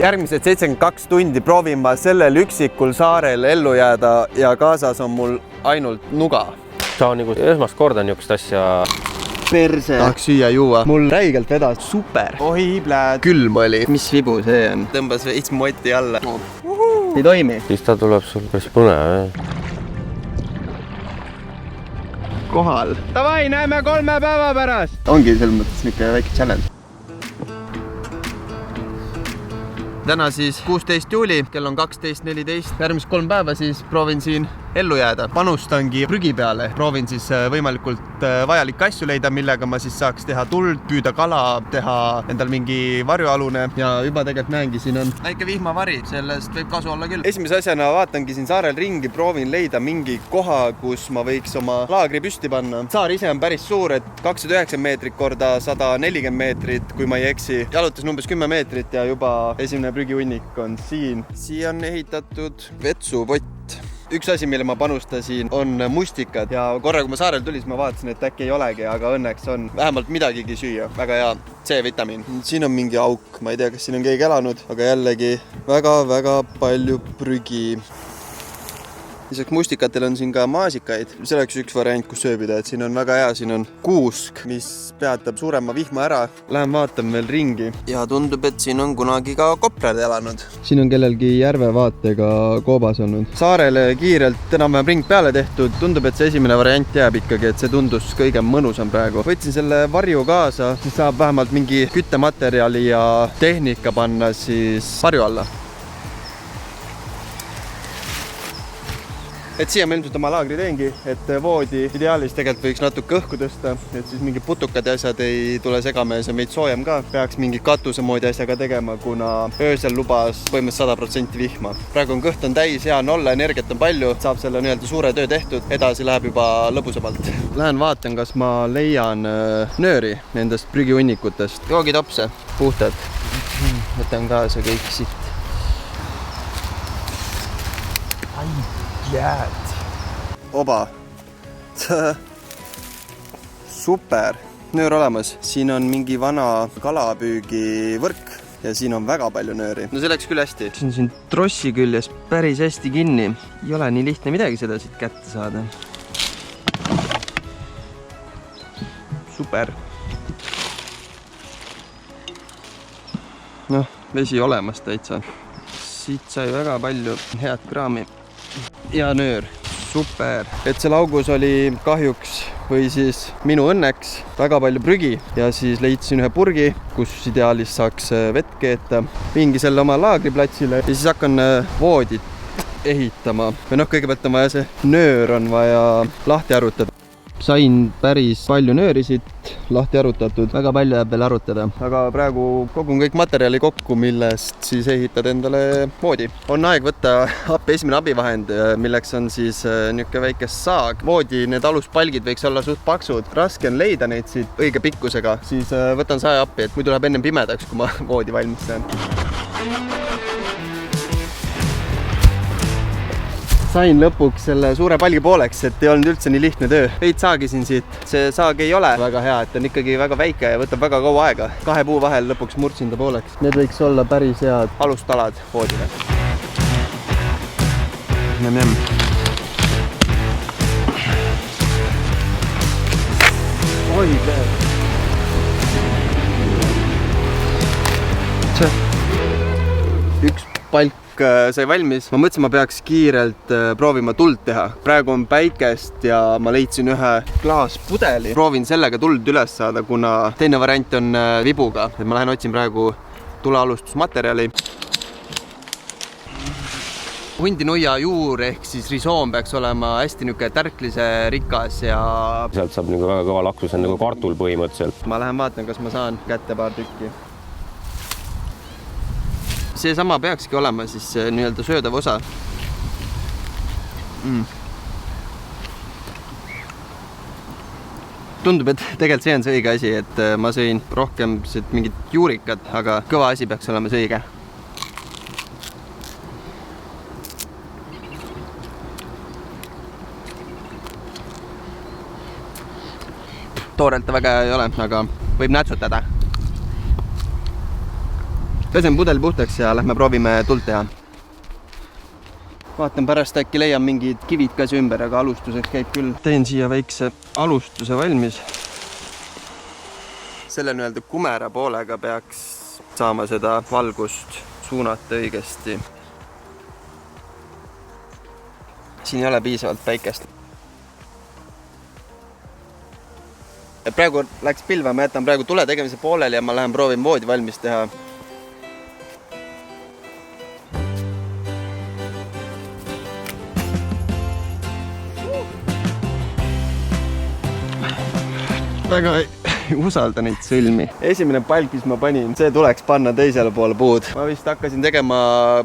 Järgmised 72 tundi proovin ma sellel üksikul saarel ellu jääda ja kaasas on mul ainult nuga. Sa on nagu esmast korda niisugust asja. Perse. Tahaks süüa-juua. Mul räigelt vedas. Super. Oi, pläd. Külm oli. Mis vibu see on? Tõmbas veits moti alla. Ei toimi. Siis ta tuleb sul päris põnev. Kohal. Davai, näeme 3 päeva pärast. Ongi selles mõttes niisugune väike challenge. Täna siis 16 juuli, kell on 12.14. Järgmised 3 päeva siis proovin siin ellu jääda. Panustangi prügi peale. Proovin siis võimalikult vajalikke asju leida, millega ma siis saaks teha tuld, püüda kala, teha endal mingi varjualune. Ja juba tegelikult näengi, siin on väike vihmavari. Sellest võib kasu olla küll. Esimese asjana vaatangi siin saarel ringi, proovin leida mingi koha, kus ma võiks oma laagri püsti panna. Saar ise on päris suur, et 209 meetrit korda 140 meetrit, kui ma ei eksi. Jalutasin umbes 10 meetrit ja juba esimene prügihunnik on siin. Siia on ehitatud vetsupott. Üks asi, mille ma panustasin, on mustikad ja korra, kui ma saarel tuli, siis ma vaatasin, et äkki ei olegi, aga õnneks on vähemalt midagigi süüa. Väga hea C-vitamiin. Siin on mingi auk, ma ei tea, kas siin on keegi elanud, aga jällegi väga palju prügi. Lisaks mustikatel on siin ka maasikaid. See oleks üks variant, kus sööbida, et siin on väga hea, siin on kuusk, mis peatab suurema vihma ära. Lähen vaatan veel ringi ja tundub, et siin on kunagi ka koprad elanud. Siin on kellelgi järvevaatega koobas olnud. Saarele kiirelt enam-vähem ring peale tehtud. Tundub, et see esimene variant jääb ikkagi, et see tundus kõige mõnusam praegu. Võtsin selle varju kaasa, siis saab vähemalt mingi küttematerjali ja tehnika panna siis varju alla. Et siia ma ilmselt oma laagri teengi, et voodi ideaalis tegelikult võiks natuke õhku tõsta, et siis mingi putukad ja asjad ei tule segama ja see on meid soojem ka. Peaks mingi katuse moodi asjaga tegema, kuna öösel lubas põhimõtteliselt 100% vihma. Praegu on kõht on täis, hea on olla, energiat on palju, saab selle nii-öelda suure töö tehtud, edasi läheb juba lõbusamalt. Lähen vaatan, kas ma leian nööri nendest prügihunnikutest. Joogitopse, puhtad. Võtan kaasa kõik siit. Jääd. Oba. Super. Nöör olemas. Siin on mingi vana kalapüügivõrk ja siin on väga palju nööri. No see läks küll hästi. See on siin trossi küljes päris hästi kinni. Ei ole nii lihtne midagi seda siit kätte saada. Super. Noh, vesi olemas täitsa. Siit sai väga palju head kraami. Ja nöör. Super. Et seal augus oli kahjuks või siis minu õnneks väga palju prügi ja siis leidsin ühe purgi, kus ideaalis saaks vett keeta. Viingi selle oma laagriplatsile ja siis hakkan voodit ehitama. Või noh, kõigepealt on vaja see nöör on vaja lahti arutada. Sain päris palju nöörisid lahti arutatud, väga palju jääb veel arutada. Aga praegu kogun kõik materjali kokku, millest siis ehitad endale voodi. On aeg võtta appi esimene abivahend, milleks on siis niisugune väike saag. Voodi need aluspalgid võiks olla suht paksud. Raske on leida neid siit õige pikkusega, siis võtan saja appi, et muidu läheb ennem pimedaks, kui ma voodi valmis saan. Sain lõpuks selle suure palgi pooleks, et ei olnud üldse nii lihtne töö. Veid saagisin siit. See saag ei ole väga hea, et on ikkagi väga väike ja võtab väga kaua aega. 2 puu vahel lõpuks murdsin ta pooleks. Need võiks olla päris head alustalad voodile. Nämm. Oi, üks palk sai valmis. Ma mõtlesin, ma peaks kiirelt proovima tuld teha. Praegu on päikest ja ma leidsin ühe klaaspudeli. Proovin sellega tuld üles saada, kuna teine variant on vibuga. Et ma lähen otsin praegu tulealustusmaterjali. Hundinuia juur ehk siis risoom peaks olema hästi niisugune tärklise rikas ja sealt saab nagu väga kõva laksus, on nagu kartul põhimõtteliselt. Ma lähen vaatan, kas ma saan kätte paar tükki. See sama peakski olema siis nii-öelda söödav osa. Tundub, et tegelikult see on see õige asi, et ma sõin rohkem mingit juurikat, aga kõva asi peaks olema see õige. Toorelt ta väga ei ole, aga võib nätsutada. pesen pudeli puhtaks ja lähme proovime tuld teha. Vaatan pärast äkki leian mingid kivid ka siia ümber, aga alustuseks käib küll. Teen siia väikse alustuse valmis. Selle nii-öelda kumera poolega peaks saama seda valgust suunata õigesti. Siin ei ole piisavalt päikest. Praegu läks pilve, ma jätan praegu tule tegemise pooleli ja ma lähen proovin voodi valmis teha. Väga ei usalda neid sõlmi. Esimene palk, mis ma panin, see tuleks panna teisele poole puud. Ma vist hakkasin tegema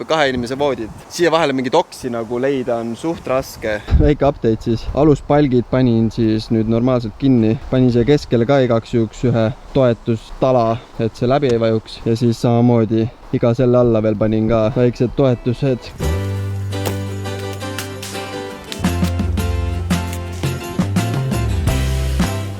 2 inimese voodid. Siia vahele mingit oksi nagu leida on suht raske. Väike update siis. Aluspalgid panin siis nüüd normaalselt kinni. Panin siia keskele ka igaks juhuks ühe toetustala, et see läbi ei vajuks. Ja siis samamoodi iga selle alla veel panin ka väiksed toetused.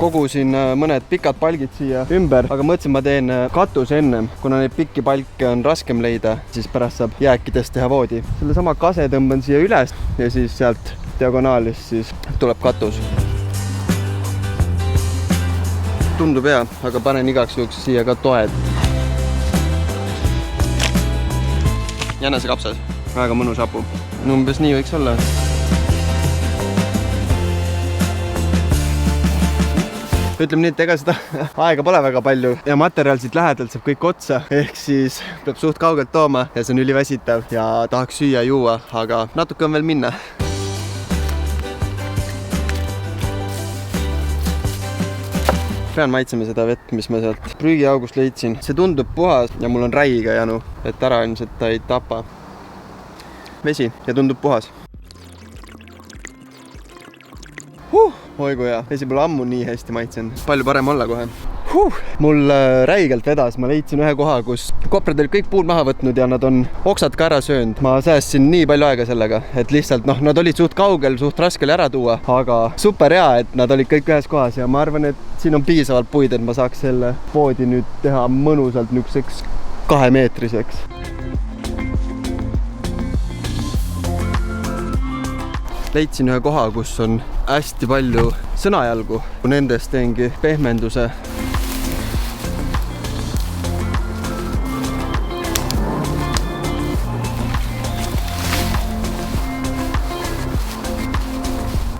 Kogusin mõned pikad palgid siia ümber, aga mõtlesin, ma teen katuse ennem, kuna neid pikki palke on raskem leida, siis pärast saab jääkidest teha voodi. Selle sama kase tõmban siia üles ja siis sealt diagonaalis siis tuleb katus. Tundub hea, aga panen igaks juhuks siia ka toed. Jänese kapsas, väga mõnus hapu. Umbes nii võiks olla. Ütleme nii, et ega seda aega pole väga palju ja materjal siit lähedalt saab kõik otsa, ehk siis peab suht kaugelt tooma ja see on üliväsitav ja tahaks süüa juua, aga natuke on veel minna. Pean maitsema seda vett, mis ma sealt prügiaugust leidsin. See tundub puhas ja mul on räiga janu, et ära ilmselt ta ei tapa. Vesi ja tundub puhas. Oi kui hea, vesi pole ammu nii hästi maitsenud. Palju parem olla kohe. Mul räigelt vedas, ma leidsin ühe koha, kus koprad olid kõik puud maha võtnud ja nad on oksad ka ära söönud. Ma säästsin nii palju aega sellega, et lihtsalt nad olid suht kaugel, suht raske oli ära tuua, aga super hea, et nad olid kõik ühes kohas ja ma arvan, et siin on piisavalt puid, et ma saaks selle voodi nüüd teha mõnusalt niisuguseks 2-meetriseks. Leidsin ühe koha, kus on hästi palju sõnajalgu. Nendest teengi pehmenduse.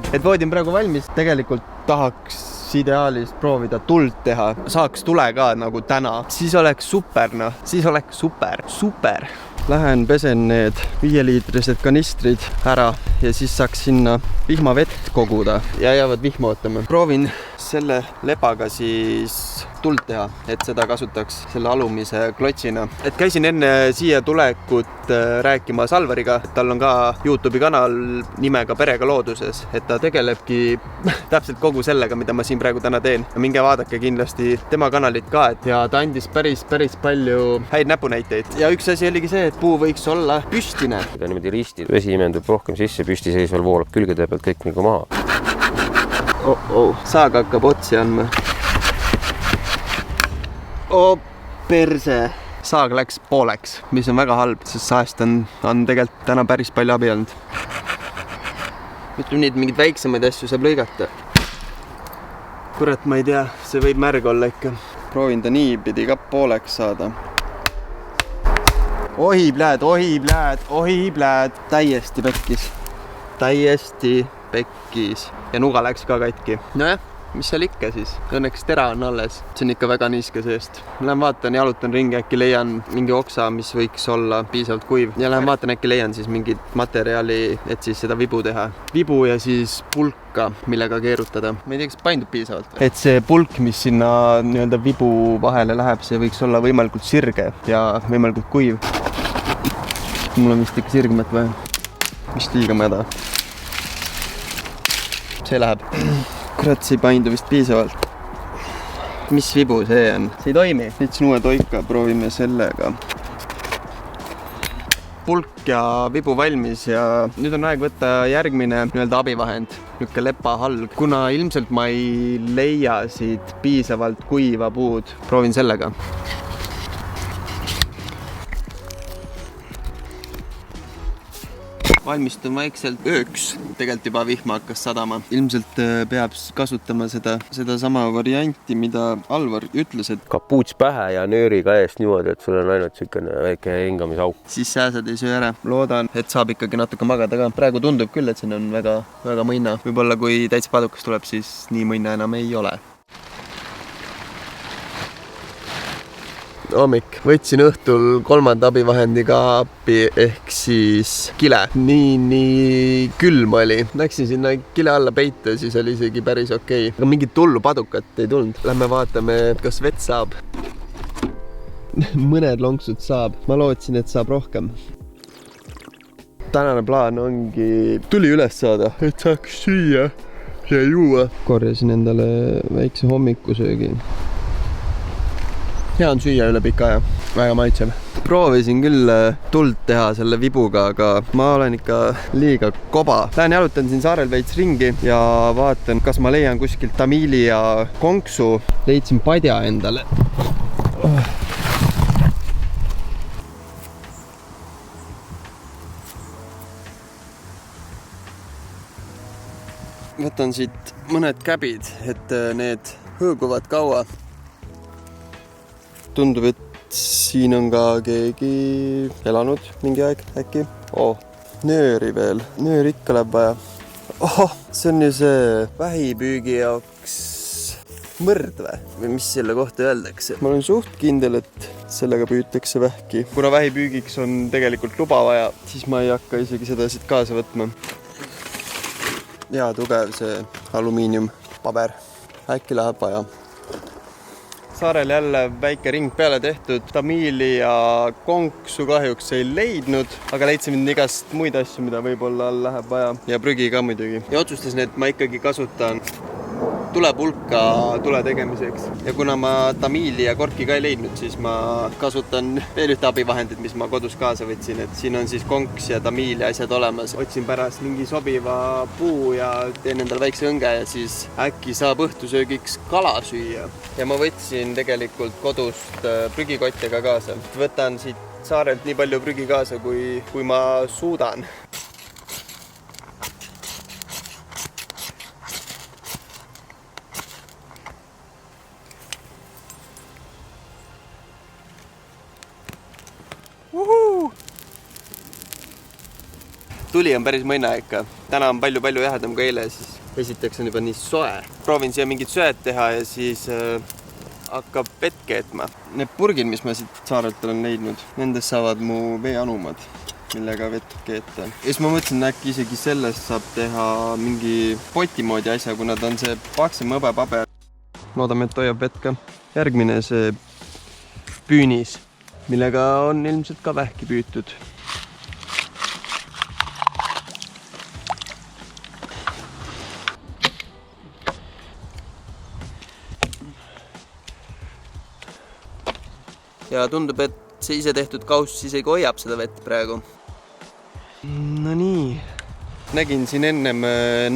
Et voodi on praegu valmis. Tegelikult tahaks ideaalis proovida tuld teha. Saaks tule ka nagu täna. Siis oleks super, noh. Siis oleks super. Super. Lähen pesen need 5-liitrised kanistrid ära ja siis saaks sinna vihmavett koguda ja jäävad vihma ootama. Proovin selle lepaga siis tuld teha, et seda kasutaks selle alumise klotsina. Et käisin enne siia tulekut rääkima Salveriga, et tal on ka YouTube'i kanal nimega Perega looduses, et ta tegelebki täpselt kogu sellega, mida ma siin praegu täna teen. Minge vaadake kindlasti tema kanalit ka, et ja ta andis päris palju häid näpunäiteid. Ja üks asi oligi see, et puu võiks olla püstine. Ta niimoodi ristid, vesi imendub rohkem sisse, püstiseisval voolab külgede pealt kõik nagu maha. Saag hakkab otsi andma. Perse. Saag läks pooleks, mis on väga halb, sest saest on tegelikult täna päris palju abi olnud. Ütleme nii, et mingid väiksemaid asju saab lõigata. Kurat, ma ei tea, see võib märg olla ikka. Proovin ta nii pidi ka pooleks saada. Ohibläed. Täiesti pekkis. Ja nuga läks ka katki. Nojah, mis seal ikka siis? Õnneks tera on alles. See on ikka väga niiske seest. Lähen vaatan, jalutan ringi, äkki leian mingi oksa, mis võiks olla piisavalt kuiv. Ja lähen vaatan, äkki leian siis mingit materjali, et siis seda vibu teha. Vibu ja siis pulka, millega keerutada. Ma ei tea, kas paindub piisavalt. Et see pulk, mis sinna nii-öelda vibu vahele läheb, see võiks olla võimalikult sirge ja võimalikult kuiv. Mul on vist ikka sirgmet või? Mis liiga mäda. See läheb. Kurat, see ei paindu vist piisavalt. Mis vibu see on? See ei toimi. Leidsin uue toika, proovime sellega. Pulk ja vibu valmis ja nüüd on aeg võtta järgmine nii-öelda abivahend. Niuke lepahalg. Kuna ilmselt ma ei leia siit piisavalt kuiva puud, proovin sellega. valmistun vaikselt ööks. Tegelikult juba vihma hakkas sadama. Ilmselt peab kasutama sedasama varianti, mida Alvar ütles, et kapuuts pähe ja nööriga eest niimoodi, et sul on ainult niisugune väike hingamisauk. Siis sääsed ei söö ära. Loodan, et saab ikkagi natuke magada ka. Praegu tundub küll, et siin on väga mõnna. Võib-olla kui täitsa padukas tuleb, siis nii mõnna enam ei ole. Hommik. Võtsin õhtul 3. abivahendiga appi ehk siis kile. Nii külm oli. Läksin sinna kile alla peita, siis oli isegi päris okei. Aga mingit hullu padukat ei tulnud. Lähme vaatame, kas vett saab. Mõned lonksud saab. Ma lootsin, et saab rohkem. Tänane plaan ongi tuli üles saada, et saaks süüa ja juua. Korjasin endale väikse hommikusöögi. Hea on süüa üle pika aja, väga maitsev. Proovisin küll tuld teha selle vibuga, aga ma olen ikka liiga koba. Lähen jalutan siin saarel veits ringi ja vaatan, kas ma leian kuskilt tamiili ja konksu. Leidsin padja endale. Võtan siit mõned käbid, et need hõõguvad kaua. Tundub, et siin on ka keegi elanud mingi aeg äkki. Nööri veel. Nööri ikka läheb vaja. See on ju see vähipüügi jaoks mõrd või mis selle kohta öeldakse. Ma olen suht kindel, et sellega püütakse vähki. Kuna vähipüügiks on tegelikult luba vaja, siis ma ei hakka isegi seda siit kaasa võtma. Ja tugev see alumiiniumpaber. Äkki läheb vaja. Saarel jälle väike ring peale tehtud. Tamiili ja konksu kahjuks ei leidnud, aga leidsin igast muid asju, mida võib-olla all läheb vaja. Ja prügi ka muidugi. Ja otsustasin, et ma ikkagi kasutan tulepulka tule tegemiseks. Ja kuna ma tamiili ja korki ka ei leidnud, siis ma kasutan veel ühte abivahendit, mis ma kodus kaasa võtsin. Et siin on siis konks ja tamiil ja asjad olemas. Otsin pärast mingi sobiva puu ja teen endale väikse õnge ja siis äkki saab õhtusöögiks kala süüa. Ja ma võtsin tegelikult kodust prügikottega kaasa. Võtan siit saarelt nii palju prügi kaasa, kui ma suudan. Tuli on päris mõina ikka. Täna on palju jahedam kui eile, siis esiteks on juba nii soe. Proovin siia mingit sööd teha ja siis hakkab vett keetma. Need purgid, mis ma siit saarelt olen leidnud, nendest saavad mu veeanumad, millega vett keeta. Ja siis ma mõtlesin, äkki isegi sellest saab teha mingi poti moodi asja, kuna ta on see paksem hõbepaber. Loodame, et hoiab vett ka. Järgmine see püünis, millega on ilmselt ka vähki püütud. Ja tundub, et see ise tehtud kauss isegi hoiab seda vett praegu. No nii. Nägin siin ennem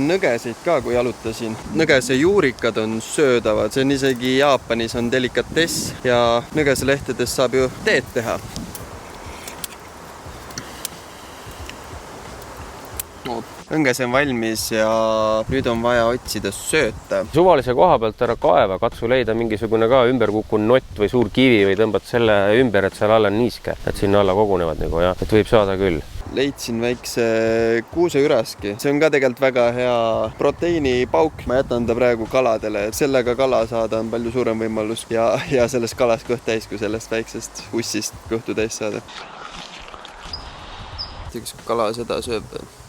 nõgeseid ka, kui jalutasin. Nõgese juurikad on söödavad. See on isegi Jaapanis on delikatess ja nõgeselehtedest saab ju teed teha. Õngese on valmis ja nüüd on vaja otsida sööta. Suvalise koha pealt ära kaeva, katsu leida mingisugune ka ümberkukkunud nott või suur kivi või tõmbad selle ümber, et seal all on niiske, et sinna alla kogunevad nagu ja et võib saada küll. Leidsin väikse kuuseüraski. See on ka tegelikult väga hea proteiinipauk. Ma jätan ta praegu kaladele. Sellega kala saada on palju suurem võimalus ja sellest kalast kõht täis, kui sellest väiksest ussist kõhtu täis saada. Üks kala seda sööb.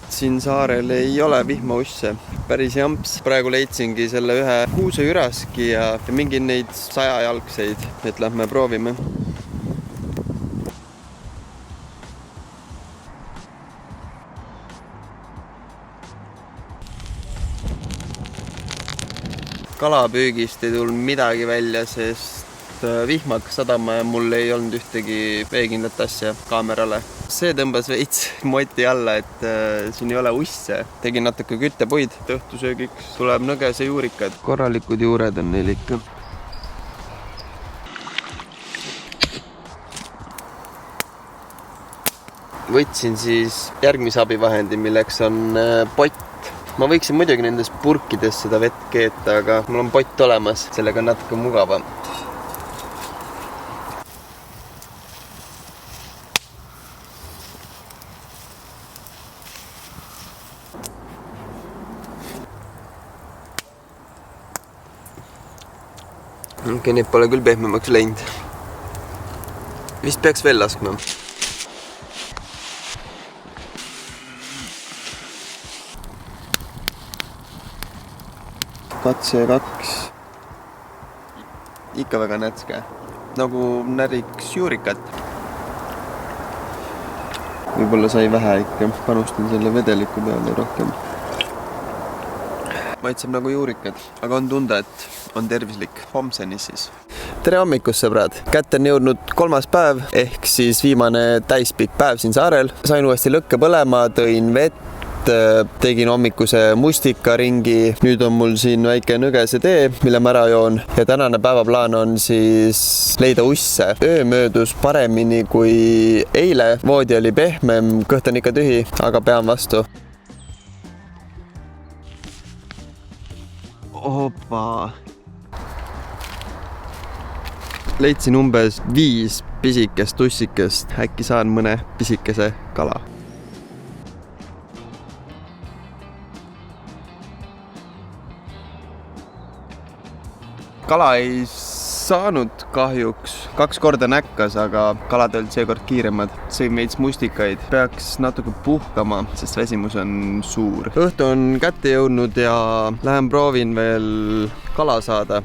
Siin saarel ei ole vihmausse. Päris jamps. Praegu leidsingi selle ühe kuuseüraski ja mingi neid 100 jalgseid. Et lähme proovime. Kalapüügist ei tulnud midagi välja, sest vihma hakkas sadama ja mul ei olnud ühtegi veekindlat asja kaamerale. See tõmbas veits moti alla, et siin ei ole usse. Tegin natuke küttepuid. Õhtusöögiks tuleb nõgese juurikad. Korralikud juured on neil ikka. võtsin siis järgmise abivahendi, milleks on pott. Ma võiksin muidugi nendes purkides seda vett keeta, aga mul on pott olemas, sellega on natuke mugavam. Okei, need pole küll pehmemaks läinud. Vist peaks veel laskma. Katse 2. Ikka väga nätske. Nagu näriks juurikat. Võib-olla sai vähe ikka. Panustan selle vedeliku peale rohkem. Maitseb nagu juurikad, aga on tunda, et on tervislik. Homseni siis. Tere hommikust, sõbrad! Kätte on jõudnud 3. päev, ehk siis viimane täispikk päev siin saarel. Sain uuesti lõkke põlema, tõin vett, tegin hommikuse mustikaringi. Nüüd on mul siin väike nõgese tee, mille ma ära joon. Ja tänane päevaplaan on siis leida usse. Öö möödus paremini kui eile. Voodi oli pehmem, kõht on ikka tühi, aga pean vastu. Opa! Leidsin umbes 5 pisikest tussikest. Äkki saan mõne pisikese kala. Kala ei saanud kahjuks. 2 korda näkkas, aga kalad olid seekord kiiremad. Sõin veits mustikaid. Peaks natuke puhkama, sest väsimus on suur. Õhtu on kätte jõudnud ja lähen proovin veel kala saada.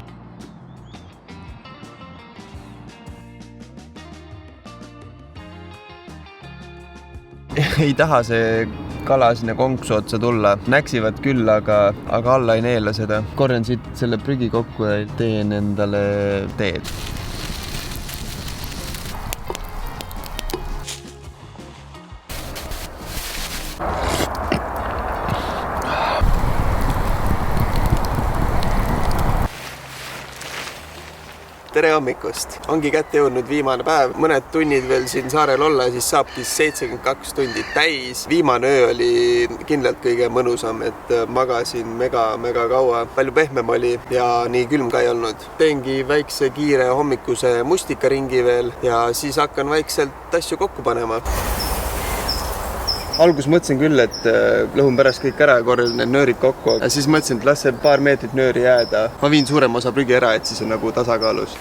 Ei taha see kala sinna konksu otsa tulla. Näksivad küll, aga alla ei neela seda. Korjan siit selle prügi kokku ja teen endale teed. Tere hommikust! Ongi kätte jõudnud viimane päev. Mõned tunnid veel siin saarel olla, siis saabki 72 tundi täis. Viimane öö oli kindlalt kõige mõnusam, et magasin mega kaua. Palju pehmem oli ja nii külm ka ei olnud. Teengi väikse kiire hommikuse mustikaringi veel ja siis hakkan vaikselt asju kokku panema. Algus mõtlesin küll, et lõhun pärast kõik ära ja korjan need nöörid kokku. Ja siis mõtlesin, et las see paar meetrit nööri jääda. Ma viin suurem osa prügi ära, et siis on nagu tasakaalus.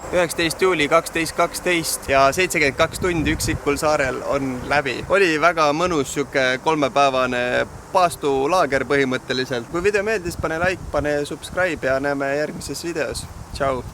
19. juuli 12.12 ja 72 tundi üksikul saarel on läbi. Oli väga mõnus siuke 3-päevane paastulaager põhimõtteliselt. Kui video meeldis, pane like, pane subscribe ja näeme järgmises videos. Tšau!